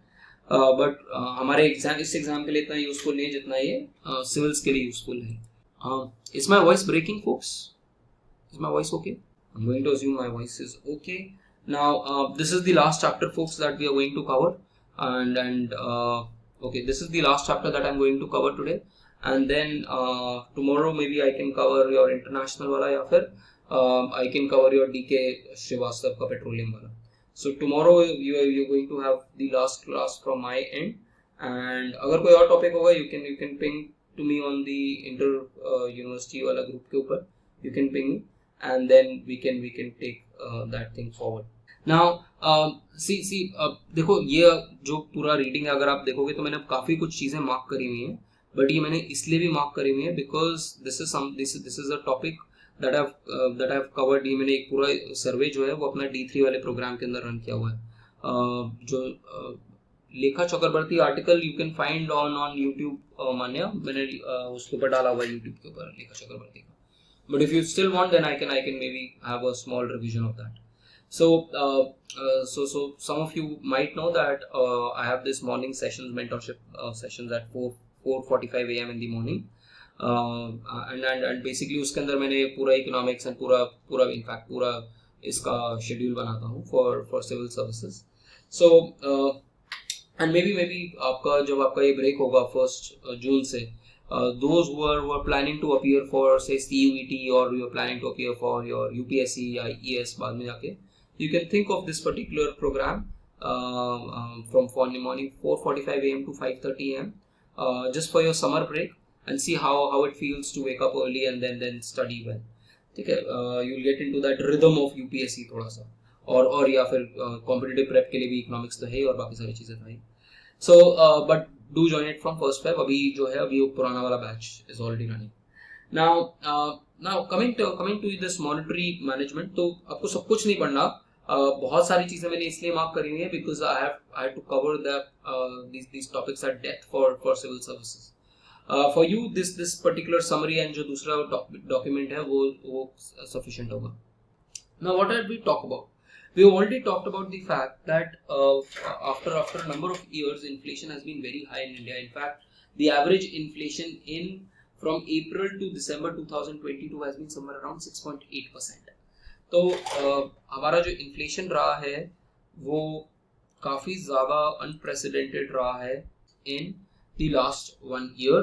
but हमारे इस एग्जाम के लिए इतना यूजफुल नहीं है जितना ये सिविल्स के लिए यूजफुल है। Is my voice breaking, folks? Is my voice okay? I'm going to assume my voice is okay. Now, this is the last chapter, folks, that we are going to cover, and okay, this is the last chapter that I'm going to cover today, and then tomorrow maybe I can cover your international wala, या फिर I can cover your DK Srivastava का petroleum wala. So tomorrow you're going to have the last class from my end, and अगर कोई और topic होगा you can ping to me on the inter university वाला group के ऊपर, you can ping me, and then we can take that thing forward. Now see देखो ये जो पूरा रीडिंग है, अगर आप देखोगे तो मैंने काफी कुछ चीजें मार्क करी हुई हैं, बट ये मैंने इसलिए भी मार्क करी हुई है because this is a topic that I have covered. ये मैंने एक पूरा सर्वे जो है वो अपना D3 वाले प्रोग्राम के अंदर रन किया हुआ है। जो Lekha Chakravarty article you can find on YouTube, Manya मैंने उसके ऊपर डाला हुआ है यूट्यूब के ऊपर लेखा चक्रवर्ती का, but if you still want then I can maybe have a small revision of that. So some of you might know that I have this morning sessions, mentorship sessions at 4:45 a.m. in the morning, and basically उसके अंदर मैंने पूरा economics and पूरा in fact पूरा इसका schedule बनाता हूँ for civil services. So and maybe जब आपका ये ब्रेक होगा 1 जून से, those who are planning to appear for say CUET, or you are planning to appear for your UPSC या ES बाद में जाके, you can think of this particular program from morning 4:45 a.m. to 5:30 a.m. Just for your summer break, and see how it feels to wake up early and then study well. ठीक है, you'll get into that rhythm of UPSC थोड़ा सा, और या फिर competitive prep के लिए भी इकोनॉमिक्स तो है और बाकी सारी चीजें तो है। So but do join it from 1st Feb। अभी जो है अभी पुराना वाला batch is already running. Now coming to this monetary management, तो आपको सब कुछ नहीं पढ़ना, बहुत सारी चीजें मैंने इसलिए मार्क करी हुई है because I have to cover these topics at depth for civil services. For you this particular summary and जो दूसरा document है वो sufficient होगा. Now what did we talk about? We have already talked about the fact that after a number of years, inflation has been very high in India. In fact, the average inflation from April to December 2022 has been somewhere around 6.8%. तो हमारा जो inflation रहा है वो काफी ज्यादा unprecedented रहा है इन द लास्ट 1 year,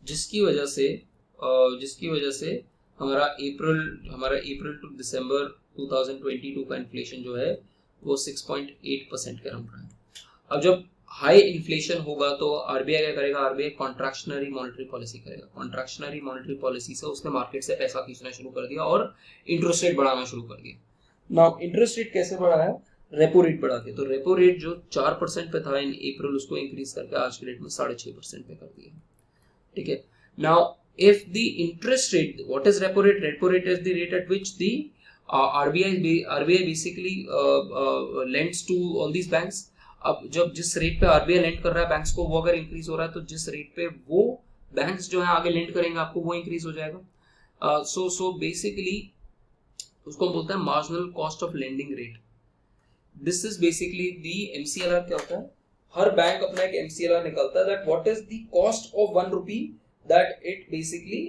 जिसकी वजह से हमारा अप्रैल टू दिसंबर 2022 का इन्फ्लेशन जो है वो 6.8% के रहा है। अब जब हाई इन्फ्लेशन होगा तो आरबीआई क्या करेगा? आरबीआई कॉन्ट्रैक्शनरी मॉनेटरी पॉलिसी करेगा। कॉन्ट्रैक्शनरी मॉनेटरी पॉलिसी से उसने मार्केट से पैसा खींचना शुरू कर दिया और इंटरेस्ट रेट बढ़ाना शुरू कर दिया। नाउ इंटरेस्ट रेट कैसे बढ़ाया? रेपो रेट बढ़ा के। तो रेपो रेट जो 4% पे था इन अप्रैल, उसको इंक्रीज करके आज के रेट में 6.5% पे कर दिया। ठीक है, now if the interest rate, what is repo rate? Repo rate is the rate at which the RBI basically lends to all these banks. अब जब जिस रेट पे RBI लेंड कर रहा है बैंक्स को, वो अगर इंक्रीज हो रहा है तो जिस रेट पे वो बैंक्स जो है आगे लेंड करेंगे आपको, वो इंक्रीज हो जाएगा। सो बेसिकली उसको हम बोलते हैं marginal cost of lending rate. This is basically the MCLR। क्या होता है, हर बैंक अपना एक MCLR निकालता है, that what is the cost of 1 rupee that it basically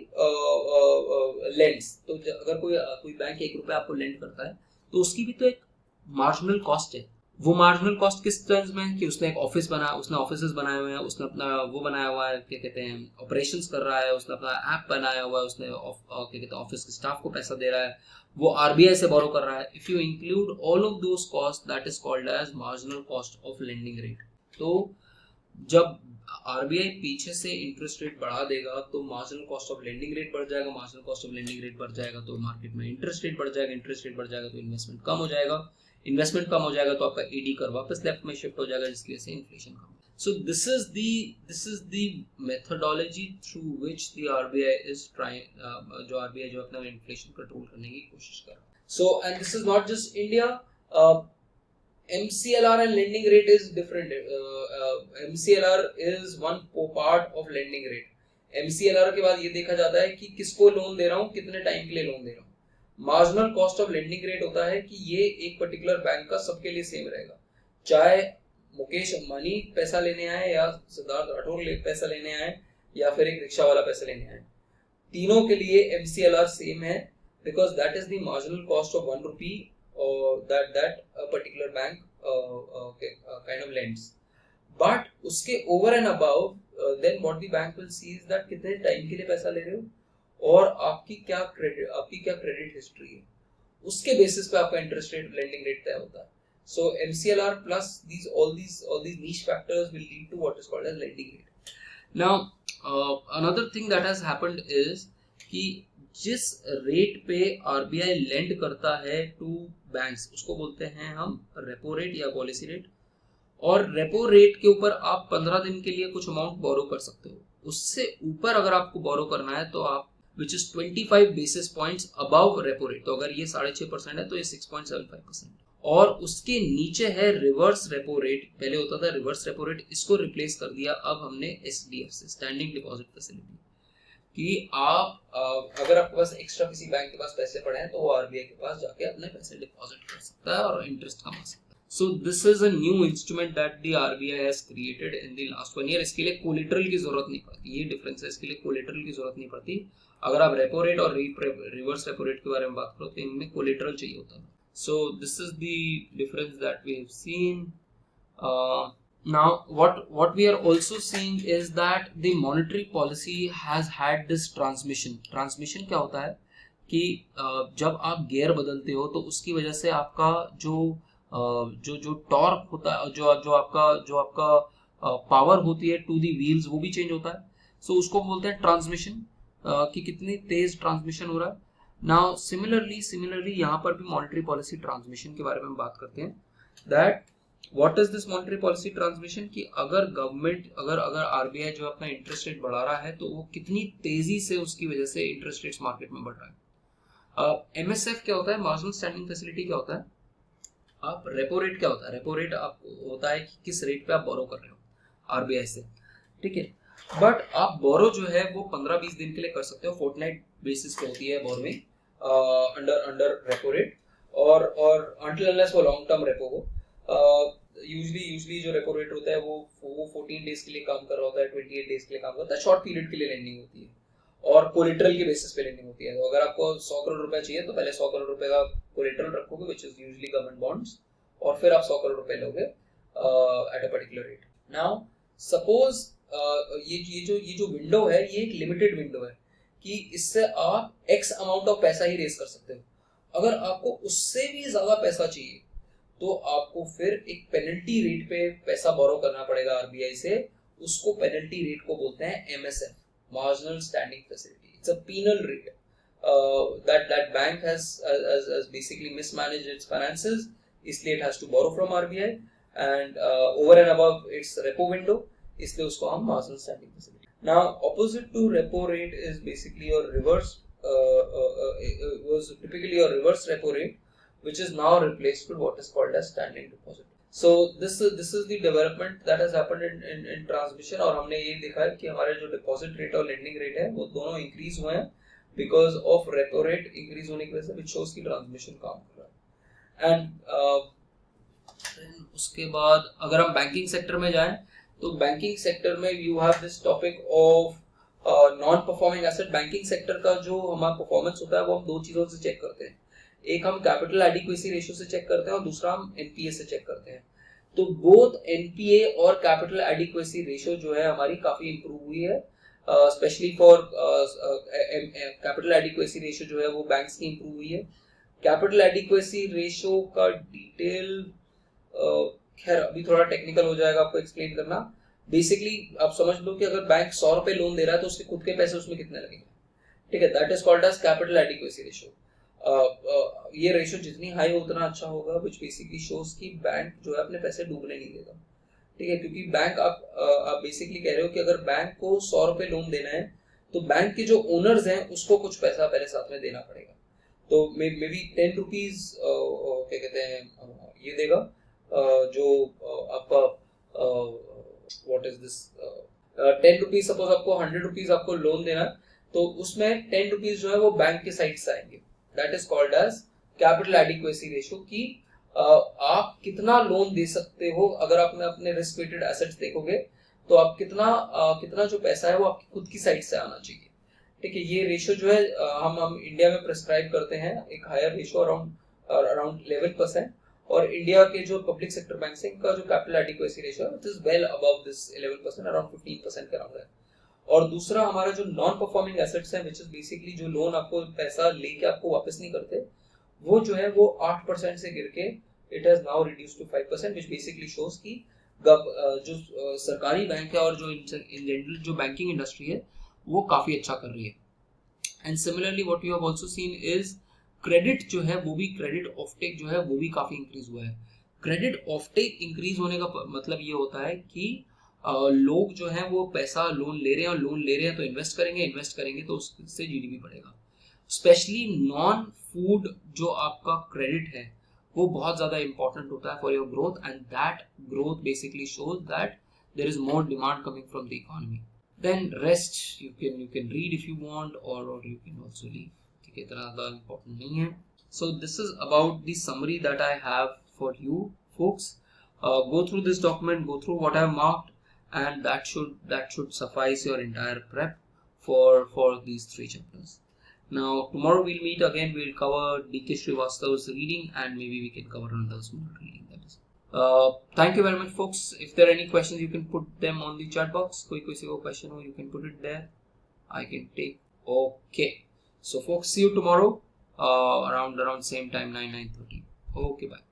lends. तो अगर कोई बैंक 1 रुपया आपको लेंड करता है तो उसकी भी तो एक मार्जिनल कॉस्ट है। वो मार्जिनल कॉस्ट किस टर्म्स में है कि उसने एक ऑफिस बनाया, उसने ऑफिसेज बनाए हुए हैं, उसने अपना वो बनाया हुआ है, क्या कहते हैं, ऑपरेशंस कर रहा है, उसने अपना ऐप बनाया हुआ है, उसने क्या कहते हैं ऑफिस के स्टाफ को पैसा दे रहा है, वो RBI से बोरो कर रहा है। If you include all of those cost that is called as marginal cost of lending rate. तो जब RBI पीछे से इंटरेस्ट रेट बढ़ा देगा तो marginal cost of lending rate बढ़ जाएगा, marginal cost of lending rate बढ़ जाएगा तो मार्केट में इंटरेस्ट रेट बढ़ जाएगा, इंटरेस्ट रेट बढ़ जाएगा तो इन्वेस्टमेंट कम हो जाएगा, इन्वेस्टमेंट कम हो जाएगा तो आपका ED कर्व वापस लेफ्ट में शिफ्ट हो जाएगा, जिसकी वजह से inflation come. So this is the methodology through which the RBI is trying, जो RBI जो अपना इन्फ्लेशन कंट्रोल करने की कोशिश कर रहा है। So and this is not just India, MCLR and lending rate is different. MCLR is one part of lending rate. MCLR के बाद ये देखा जाता है कि किसको लोन दे रहा हूँ, कितने टाइम के लिए लोन दे रहा हूँ। Marginal cost of lending rate होता है कि ये एक पर्टिकुलर बैंक का सबके लिए सेम रहेगा, चाहे मुकेश अंबानी पैसा लेने आए या सिद्धार्थ राठौर पैसा लेने आए या फिर एक रिक्शा वाला पैसा लेने आए, तीनों के लिए MCLR सेम है, because that is the marginal cost of 1 rupee that a particular bank kind of lends. But उसके over and above then what the bank will see is that कितने टाइम के लिए पैसा ले रहे हो और आपकी क्या क्रेडिट हिस्ट्री है, उसके बेसिस पे आपका इंटरेस्ट रेट लेंडिंग रेट तय होता है। So MCLR plus all these niche factors will lead to what is called as lending rate. Now another thing that has happened is कि जिस रेट पे RBI लेंड करता है टू बैंक्स उसको बोलते हैं हम रेपो रेट या पॉलिसी रेट, और रेपो रेट के ऊपर आप 15 दिन के लिए कुछ अमाउंट बोरो कर सकते हो। उससे ऊपर अगर आपको बोरो करना है तो आप which is 25 basis points above repo rate, तो अगर ये 6.5% है तो ये 6.75%, और उसके नीचे है रिवर्स रेपो रेट। पहले होता था रिवर्स रेपो रेट, इसको रिप्लेस कर दिया अब हमने SDFC स्टैंडिंग डिपॉजिट फैसिलिटी, कि आप अगर आपके पास एक्स्ट्रा किसी बैंक के पास पैसे पड़े हैं तो वो RBI के पास जाके अपने पैसे डिपॉजिट कर सकता है और इंटरेस्ट कमा सकता है। So this is a new instrument that the RBI has created in the last 1 year. इसके लिए कोलेटरल की जरूरत नहीं पड़ती, ये डिफरेंस है, इसके लिए कोलेटरल की जरूरत नहीं पड़ती। अगर आप रेपो रेट और रिवर्स रेपो रेट के बारे में बात करो तो इनमें कोलेटरल चाहिए होता है। So this is the difference that we have seen. Now, what we are also seeing is that the monetary policy has had this transmission. Transmission क्या होता है कि जब आप गियर बदलते हो तो उसकी वजह से आपका जो टॉर्क होता है, जो आपका पावर होती है टू दी व्हील्स, वो भी चेंज होता है। सो उसको बोलते हैं ट्रांसमिशन, कि कितनी तेज ट्रांसमिशन हो रहा है। नाउ सिमिलरली यहाँ पर भी मॉनेटरी पॉलिसी ट्रांसमिशन के बारे में बात करते हैं, that what is this monetary policy transmission, कि अगर गवर्नमेंट अगर RBI जो अपना इंटरेस्ट रेट बढ़ा रहा है तो वो कितनी तेजी से उसकी वजह से इंटरेस्ट रेट्स मार्केट में बढ़ रहा है। MSF क्या होता है, मार्जिनल स्टैंडिंग फैसिलिटी क्या होता है, आप रेपो रेट क्या होता है, रेपो रेट आपको होता है कि किस रेट पे आप बोरो कर रहे हो RBI से, ठीक है। बट आप बोरो जो है वो 15-20 दिन के लिए कर सकते हो, फोर्टनाइट बेसिस पे होती है बोरोइंग अंडर रेपो रेट, और अंटिल अनलेस वो लॉन्ग टर्म रेपो हो। यूजुअली जो रेपो रेट होता है वो 14 डेज के लिए काम कर रहा होता है, 28 डेज के लिए काम करता है, शॉर्ट पीरियड के लिए लेंडिंग होती है और कोलेटरल के बेसिस पे लेंडिंग होती है। तो अगर आपको 100 करोड़ रुपए चाहिए तो पहले 100 करोड़ रुपए का कोलेटरल रखोगे which is usually government bonds, और फिर आप 100 करोड़ रुपए लोगे at a particular rate. Now suppose ये जो विंडो है ये एक लिमिटेड विंडो है कि इससे आप एक्स अमाउंट ऑफ पैसा ही रेज कर सकते हो। अगर आपको उससे भी ज्यादा पैसा चाहिए तो आपको फिर एक पेनल्टी रेट पे पैसा बोरो करना पड़ेगा RBI से। उसको पेनल्टी रेट को बोलते हैं MSF, marginal standing facility. It's a penal rate that bank has basically mismanaged its finances, इसलिए it has to borrow from RBI and over and above its repo window, इसलिए उसको हम marginal standing facility। Now opposite to repo rate is basically your reverse was typically your reverse repo rate, which is now replaced with what is called as standing deposit. So this is the development that has happened in transmission, और हमने ये देखा है कि हमारे जो deposit rate और lending rate है वो दोनों increase हुए हैं because of repo rate increase होने की वजह से, which shows कि transmission काम कर रहा है। And उसके बाद अगर हम बैंकिंग सेक्टर में जाएं तो बैंकिंग सेक्टर में you have this topic of non performing asset. Banking sector का जो हमारा परफॉर्मेंस होता है वो हम दो चीजों से चेक करते हैं, एक हम कैपिटल एडिक्वेसी रेशियो से चेक करते हैं और दूसरा हम एनपीए से चेक करते हैं। तो बोथ एनपीए और कैपिटल एडिक्वेसी रेशियो जो है हमारी काफी इंप्रूव हुई है, specially for capital adequacy ratio जो है वो बैंक्स की इंप्रूव हुई है। कैपिटल एडिक्वेसी रेशियो का डिटेल खैर अभी थोड़ा टेक्निकल हो जाएगा आपको एक्सप्लेन करना। बेसिकली आप समझ लो कि अगर बैंक 100 रुपए लोन दे रहा है तो उसके खुद के पैसे उसमें कितने लगेंगे, ठीक है, that is called as capital adequacy ratio. ये रेशियो जितनी हाई हो उतना अच्छा होगा, विच बेसिकली शोज कि बैंक जो है अपने पैसे डूबने नहीं देगा, ठीक है, क्योंकि बैंक आप बेसिकली कह रहे हो कि अगर बैंक को 100 रुपए लोन देना है तो बैंक के जो ओनर्स हैं उसको कुछ पैसा पहले साथ में देना पड़ेगा। तो मे बी 10 रुपीज क्या कहते हैं ये देगा, जो आपका what is this 10 rupees, suppose आपको 100 रुपीज आपको लोन देना है तो उसमें 10 रुपीज जो है वो बैंक के साइड से आएंगे, that is called as capital adequacy ratio कि आप कितना लोन दे सकते हो। अगर आपने अपने रिस्क वेटेड एसेट्स देखोगे तो आप कितना जो पैसा है वो आपकी खुद की साइड से आना चाहिए, ठीक है। ये रेशियो जो है हम इंडिया में प्रेस्क्राइब करते हैं एक हायर रेशियो अराउंड 11%, और इंडिया के जो पब्लिक सेक्टर बैंक्स हैं इनका जो कैपिटल एडिक्वेसी रेशियो है it is well above this 11%, around 15% के अराउंड है। और दूसरा हमारा जो नॉन परफॉर्मिंग एसेट्स है विच इज बेसिकली जो लोन आपको पैसा लेके आपको वापस नहीं करते, वो जो है वो 8% से गिर के it has now reduced to 5%, which basically shows कि जो सरकारी बैंक है और जो इन जनरल जो बैंकिंग इंडस्ट्री है वो काफी अच्छा कर रही है। And similarly what you have also seen is credit जो है वो भी, क्रेडिट ऑफटेक जो है वो भी काफी इंक्रीज हुआ है। क्रेडिट ऑफटेक इंक्रीज होने का मतलब ये होता है कि लोग जो हैं वो पैसा लोन ले रहे हैं और लोन ले रहे हैं तो इन्वेस्ट करेंगे तो उससे जीडीपी बढ़ेगा। स्पेशली नॉन फूड जो आपका क्रेडिट है वो बहुत ज्यादा इंपॉर्टेंट होता है for your growth, and that growth basically shows that there is more demand coming from the economy. Then rest you can read if you want और यू कैन आल्सो लीव, ठीक है, इतना ज्यादा इंपॉर्टेंट नहीं है। So this is about the summary that I have for you folks. Go through this document, go through what I have marked, and that should suffice your entire prep for these 3 chapters. Now tomorrow we'll meet again, we'll cover DK Srivastav's reading and maybe we can cover another small reading, that is. Thank you very much folks. If there are any questions you can put them on the chat box. कोई किसी को question हो you can put it there, I can take. Okay, so folks, see you tomorrow around same time 9:30. Okay, bye.